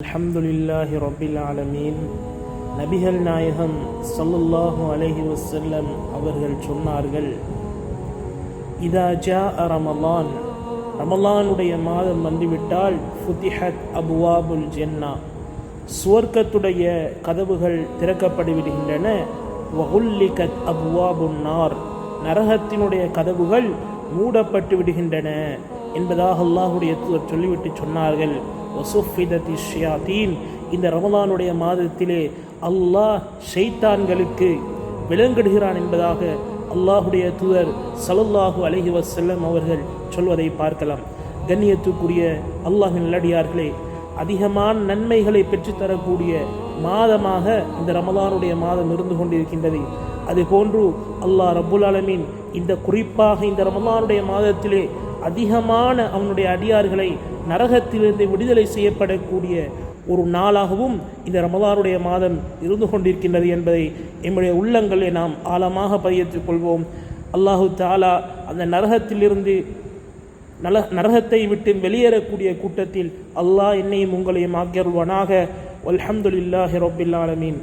அல்ஹம்துலில்லாஹி ரப்பில் ஆலமீன். நபிகள் நாயகம் ஸல்லல்லாஹு அலைஹி வஸல்லம் அவர்கள் சொன்னார்கள், இதா ஜாஅ ரமலான், ரமலானுடைய மாதம் வந்துவிட்டால் ஃபுதிஹத் அபுவாபுல் ஜன்னா, சுவர்க்கத்துடைய கதவுகள் திறக்கப்படுவிடுகின்றன. வகுல்லிகத் அபுவாபுன் நார், நரகத்தினுடைய கதவுகள் மூடப்பட்டு விடுகின்றன என்பதாக அல்லாஹுடைய தூதர் சொல்லிவிட்டு சொன்னார்கள். வசுஃபிதத்தி ஷியாத்தீன், இந்த ரமலானுடைய மாதத்திலே அல்லாஹ் ஷைத்தான்களுக்கு விலங்கிடுகிறான் என்பதாக அல்லாஹுடைய தூதர் ஸல்லல்லாஹு அலைஹி வஸல்லம் அவர்கள் சொல்வதை பார்க்கலாம். கண்ணியத்துக்குரிய அல்லாஹ்வின் நல்லடியார்களே, அதிகமான நன்மைகளை பெற்றுத்தரக்கூடிய மாதமாக இந்த ரமலானுடைய மாதம் இருந்து கொண்டிருக்கின்றது. அதுபோன்று அல்லாஹ் ரப்புல் ஆலமீன் இந்த குறிப்பாக இந்த ரமலானுடைய மாதத்திலே அதிகமான அவனுடைய அடியார்களை நரகத்திலிருந்து விடுதலை செய்யப்படக்கூடிய ஒரு நாளாகவும் இந்த ரமலானுடைய மாதம் இருந்து கொண்டிருக்கின்றது என்பதை எம்முடைய உள்ளங்களை நாம் ஆழமாக பதியத்துக் கொள்வோம். அல்லாஹு தஆலா அந்த நரகத்தை விட்டு வெளியேறக்கூடிய கூட்டத்தில் அல்லாஹ் என்னையும் உங்களையும் ஆக்கியருள்வானாக. அல்ஹம்துலில்லாஹி ரப்பில் ஆலமீன்.